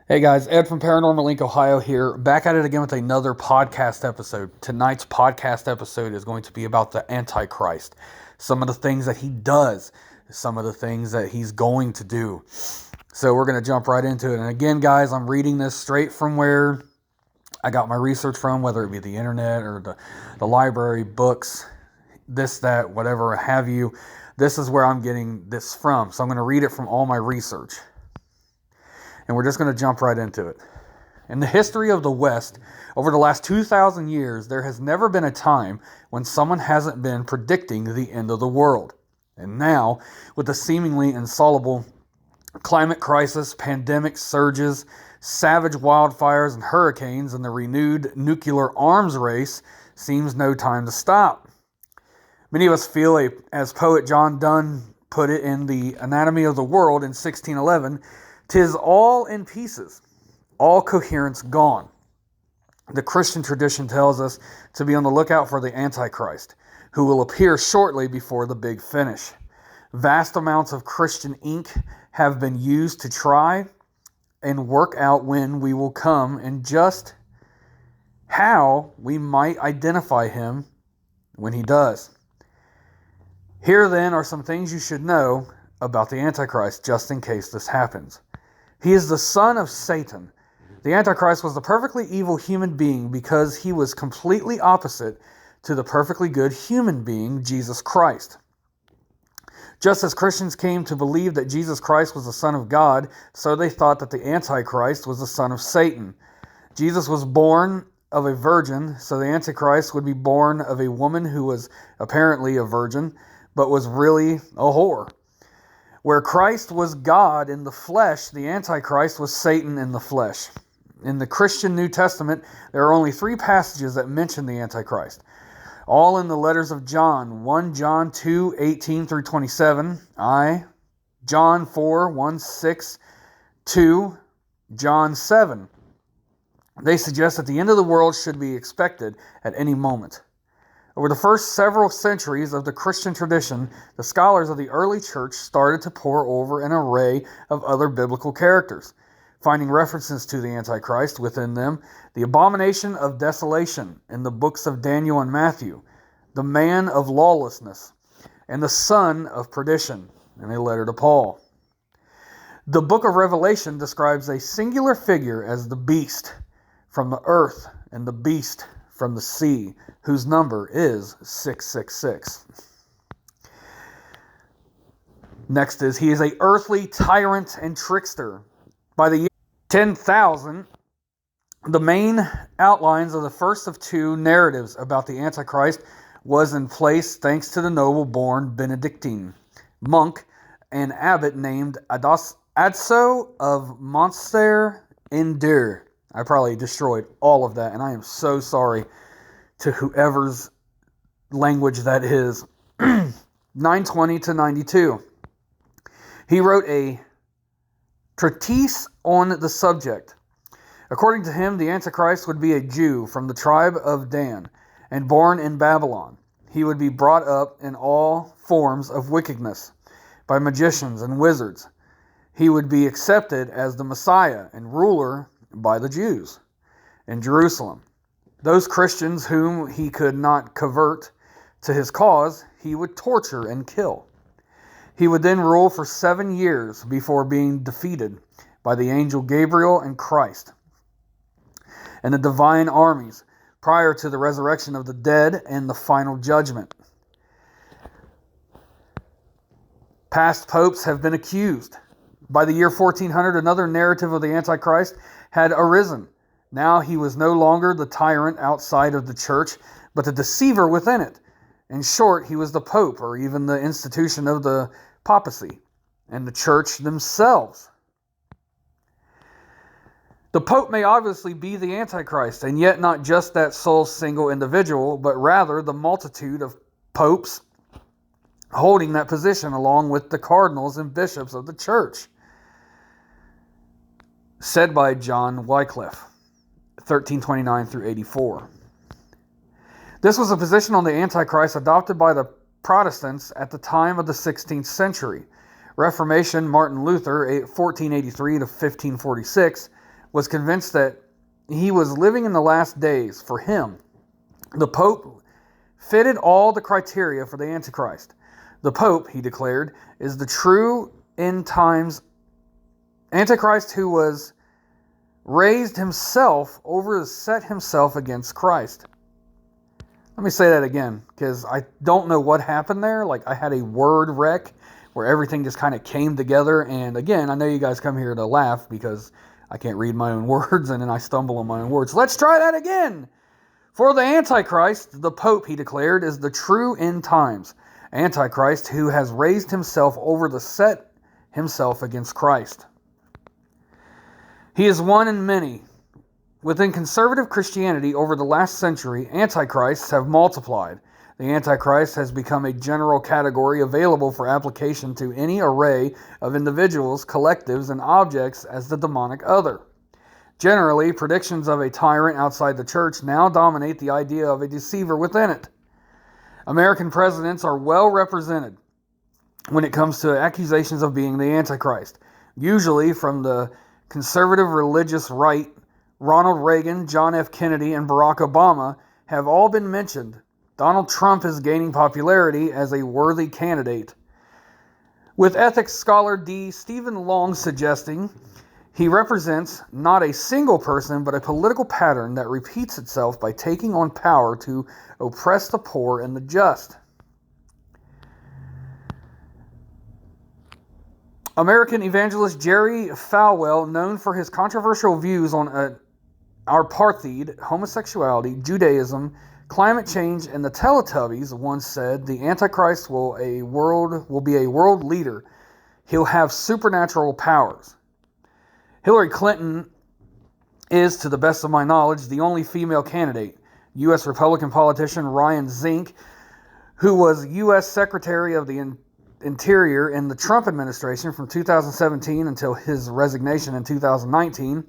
Hey guys, Ed from Paranormal Link, Ohio here, back at it again with another podcast episode. Tonight's podcast episode is going to be about the Antichrist. Some of the things that he does, some of the things that he's going to do. So we're going to jump right into it. And again, guys, I'm reading this straight from where I got my research from, whether it be the internet or the library, books, this, that, whatever have you. This is where I'm getting this from. So I'm going to read it from all my research. And we're just going to jump right into it. In the history of the West, over the last 2,000 years, there has never been a time when someone hasn't been predicting the end of the world. And now, with the seemingly insoluble climate crisis, pandemic surges, savage wildfires and hurricanes, and the renewed nuclear arms race, seems no time to stop. Many of us feel, as poet John Donne put it in The Anatomy of the World in 1611, "'Tis all in pieces, all coherence gone." The Christian tradition tells us to be on the lookout for the Antichrist, who will appear shortly before the big finish. Vast amounts of Christian ink have been used to try and work out when we will come and just how we might identify him when he does. Here then are some things you should know about the Antichrist, just in case this happens. He is the son of Satan. The Antichrist was the perfectly evil human being because he was completely opposite to the perfectly good human being, Jesus Christ. Just as Christians came to believe that Jesus Christ was the Son of God, so they thought that the Antichrist was the son of Satan. Jesus was born of a virgin, so the Antichrist would be born of a woman who was apparently a virgin, but was really a whore. Where Christ was God in the flesh, the Antichrist was Satan in the flesh. In the Christian New Testament, there are only 3 passages that mention the Antichrist. All in the letters of John: 1 John 2, 18 through 27, John 4, 1, 6, 2, John 7. They suggest that the end of the world should be expected at any moment. Over the first several centuries of the Christian tradition, the scholars of the early church started to pore over an array of other biblical characters, finding references to the Antichrist within them: the abomination of desolation in the books of Daniel and Matthew, the man of lawlessness, and the son of perdition in a letter to Paul. The book of Revelation describes a singular figure as the beast from the earth and the beast from the sea, whose number is 666. Next is, he is an earthly tyrant and trickster. By the year 10,000, the main outlines of the first of 2 narratives about the Antichrist was in place thanks to the noble-born Benedictine monk and abbot named Adso of Monster in Dur. I probably destroyed all of that, and I am so sorry to whoever's language that is. 920 to 92. He wrote a treatise on the subject. According to him, the Antichrist would be a Jew from the tribe of Dan and born in Babylon. He would be brought up in all forms of wickedness by magicians and wizards. He would be accepted as the Messiah and ruler by the Jews in Jerusalem. Those Christians whom he could not convert to his cause, he would torture and kill. He would then rule for 7 years before being defeated by the angel Gabriel and Christ and the divine armies prior to the resurrection of the dead and the final judgment. Past popes have been accused. By the year 1400, another narrative of the Antichrist had arisen. Now he was no longer the tyrant outside of the church, but the deceiver within it. In short, he was the Pope, or even the institution of the papacy, and the church themselves. The Pope may obviously be the Antichrist, and yet not just that sole single individual, but rather the multitude of popes holding that position, along with the cardinals and bishops of the church. Said by John Wycliffe, 1329 through 84. This was a position on the Antichrist adopted by the Protestants at the time of the 16th century. Reformation, Martin Luther, 1483 to 1546, was convinced that he was living in the last days. For him, the Pope fitted all the criteria for the Antichrist. The Pope, he declared, is the true end times Antichrist who was raised himself over to set himself against Christ. Let me say that again, because I don't know what happened there. Like, I had a word wreck where everything just kind of came together. And again, I know you guys come here to laugh because I can't read my own words and then I stumble on my own words. Let's try that again. For the Antichrist, the Pope, he declared, is the true end times Antichrist who has raised himself over to set himself against Christ. He is one in many. Within conservative Christianity over the last century, antichrists have multiplied. The Antichrist has become a general category available for application to any array of individuals, collectives, and objects as the demonic other. Generally, predictions of a tyrant outside the church now dominate the idea of a deceiver within it. American presidents are well represented when it comes to accusations of being the Antichrist, usually from the conservative religious right. Ronald Reagan, John F. Kennedy, and Barack Obama have all been mentioned. Donald Trump is gaining popularity as a worthy candidate, with ethics scholar D. Stephen Long suggesting he represents not a single person but a political pattern that repeats itself by taking on power to oppress the poor and the just. American evangelist Jerry Falwell, known for his controversial views on apartheid, homosexuality, Judaism, climate change, and the Teletubbies, once said, the Antichrist will be a world leader. He'll have supernatural powers. Hillary Clinton is, to the best of my knowledge, the only female candidate. U.S. Republican politician Ryan Zink, who was U.S. Secretary of the Interior in the Trump administration from 2017 until his resignation in 2019,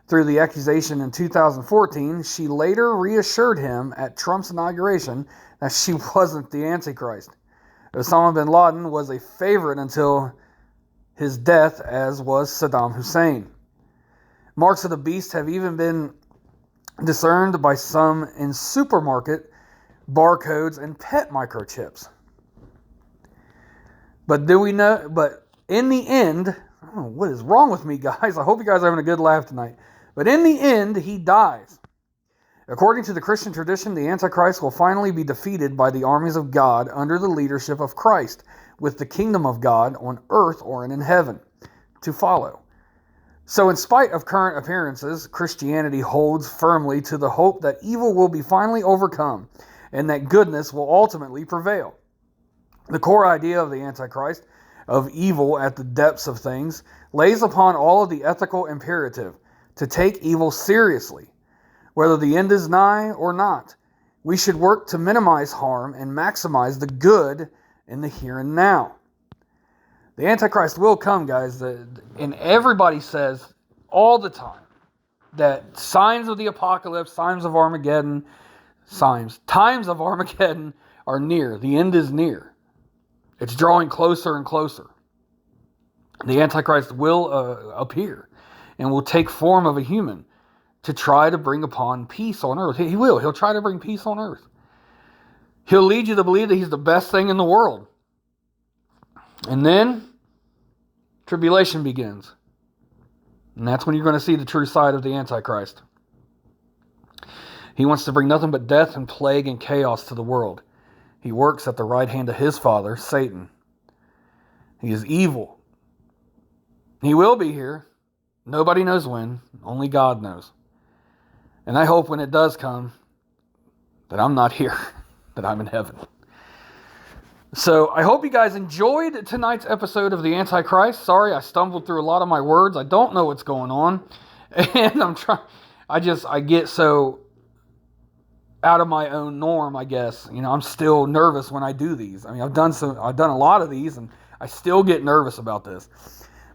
through the accusation in 2014, she later reassured him at Trump's inauguration that she wasn't the Antichrist. Osama bin Laden was a favorite until his death, as was Saddam Hussein. Marks of the beast have even been discerned by some in supermarket barcodes and pet microchips. But in the end, I don't know what is wrong with me, guys. I hope you guys are having a good laugh tonight. But in the end, he dies. According to the Christian tradition, the Antichrist will finally be defeated by the armies of God under the leadership of Christ, with the kingdom of God on earth or in heaven to follow. So in spite of current appearances, Christianity holds firmly to the hope that evil will be finally overcome and that goodness will ultimately prevail. The core idea of the Antichrist, of evil at the depths of things, lays upon all of the ethical imperative to take evil seriously. Whether the end is nigh or not, we should work to minimize harm and maximize the good in the here and now. The Antichrist will come, guys, and everybody says all the time that signs of the apocalypse, times of Armageddon are near. The end is near. It's drawing closer and closer. The Antichrist will appear and will take form of a human to try to bring upon peace on earth. He will. He'll try to bring peace on earth. He'll lead you to believe that he's the best thing in the world. And then tribulation begins. And that's when you're going to see the true side of the Antichrist. He wants to bring nothing but death and plague and chaos to the world. He works at the right hand of his father, Satan. He is evil. He will be here. Nobody knows when. Only God knows. And I hope when it does come that I'm not here, that I'm in heaven. So I hope you guys enjoyed tonight's episode of The Antichrist. Sorry, I stumbled through a lot of my words. I don't know what's going on. And I get so out of my own norm, I guess. You know, I'm still nervous when I do these. I mean, I've done a lot of these, and I still get nervous about this.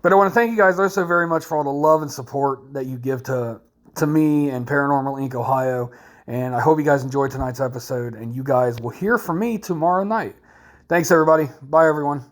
But I want to thank you guys also very much for all the love and support that you give to me and Paranormal Inc. Ohio. And I hope you guys enjoyed tonight's episode, and you guys will hear from me tomorrow night. Thanks, everybody. Bye, everyone.